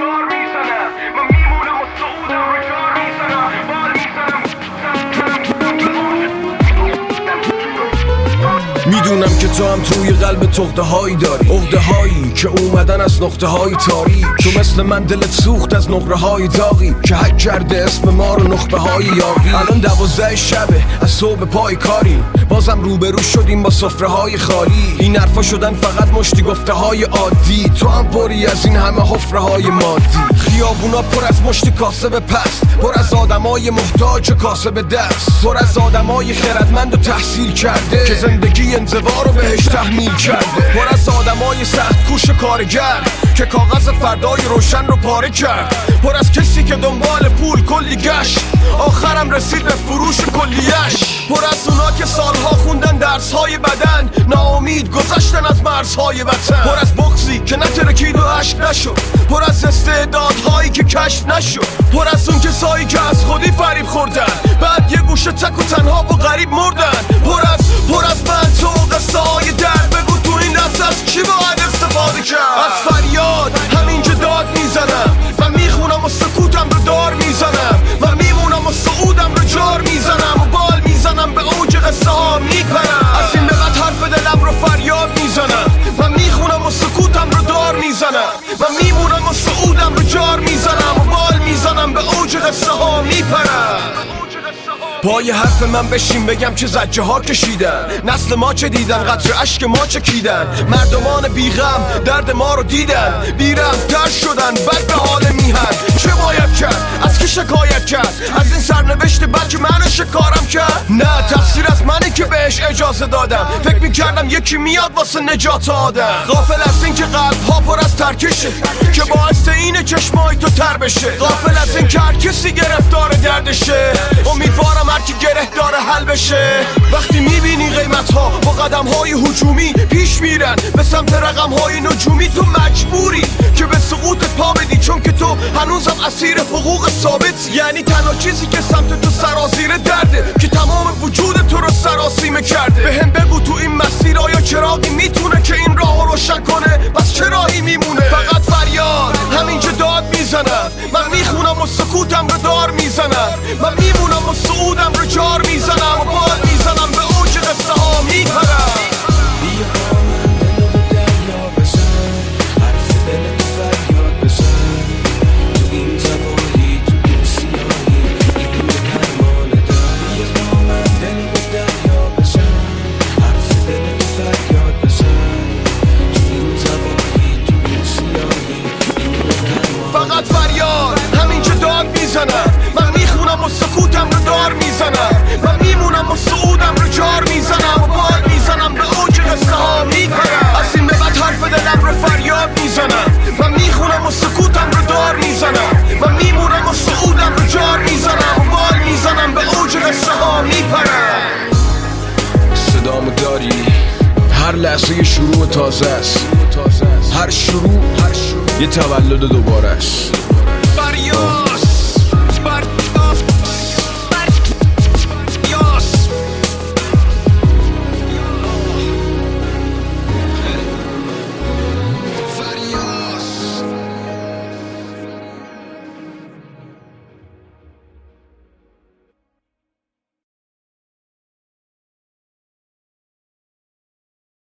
دار میزنم، من میمونم و سعودم رو جار میزنم، بال میزنم. میدونم که تو هم توی قلب تخته هایی داری، عقده هایی که اومدن از نقطه های تاریک. تو مثل من دلت سوخت از نقره های داغی که حک کرده اسم ما رو نخبه های یاقی. الان 12 شبه از صبح پای کاریم، بازم روبرو شدیم با سفره های خالی. این حرفا شدن فقط مشتی گفته های عادی، تو هم پری از این همه حفره های مادی. خیابونا پر از مشت کاسب پست، پر از آدمای محتاج و کاسب دست، پر از آدمای خردمند و تحصیل کرده که زندگی انزوا رو بهش تحمیل کرده، پر از آدمای سخت کوش کارگر که کاغذ فردای روشن رو پاره کرد، پر از کسی که دنبال پول کلی گشت آخرم رسید به فروش کلیش، پر از اونا که سالها خوندن درسهای بدن ناامید گذشتن از مرزهای وطن، پر از بغضی که نترکید و عشق نشد، پر از استعدادهایی که کشف نشد، پر از اون کسایی که از خودی فریب خوردن بعد یه گوشه تک و تنها و غریب مردن، پر از من تو قصه های درد. بگو تو این دست از چی باید استفاده کرد؟ از فریاد همینجا داد میزنم، من میخونم و سکوتم رو دار میزنم، من میمونم و سعودم رو جار میزنم و بال میزنم به اوج قصه ها میپرم. از این به بعد حرف دلم رو فریاد میزنم، من میخونم و سکوتم رو دار میزنم، من میمونم و سعودم رو جار میزنم و بال میزنم به اوج قصه ها میپرم. پای حرف من بشین بگم چه زجه ها کشیدن، نسل ما چه دیدن، قطر اشک ما چکیدن، مردمان بیغم درد ما رو دیدن، بی‌رحم‌تر شدن بد به حال میهن. چه باید کرد؟ از کی شکایت کرد؟ از این سرنوشت بلکه من شکارم کرد؟ نه، تقصیر از منه که بهش اجازه دادم، فکر میکردم یکی میاد واسه نجات آدم. غافل از این که قلب ها پر از ترکشه که باعث اینه چشمای تو تر بشه، غافل از این که هر کسی گرفتار دردشه، امیدوارم هر کی گره داره حل بشه. وقتی میبینی قیمت ها با قدم های هجومی پیش میرن به سمت رقم های نجومی، تو مجبوری که به سقوطت پا بدی، چون که تو هنوزم اسیر حقوق ثابت. یعنی تنها چیزی که سمت تو سرازیر درده که تمام وجود تو رو سراسیمه کرده. بهم بگو تو این مسیر آیا چراغی میتونه که این راه رو روشن کنه؟ پس چه راهی میمونه؟ فقط فریاد همینجا داد میزنم، من میخونم و سکوتم رو دار میزنم، من میمونم و سعودم رو جار میزنم و بال میزنم به اوج قصه ها میپرم. فقط فریاد همینجا داد میزنم، من میخونم و سکوتم رو دار میزنم، من میمونم و سعودم رو جار میزنم و بال میزنم به اوج قصه ها میپرم. از این به بعد حرف دلم رو فریاد میزنم، من میخونم و سکوتم رو دار میزنم، من میمونم و سعودم رو جار میزنم و بال میزنم به اوج قصه ها میپرم. صدامو داری؟ هر لحظه شروع تازه است، هر شروع یه تولد دوباره است.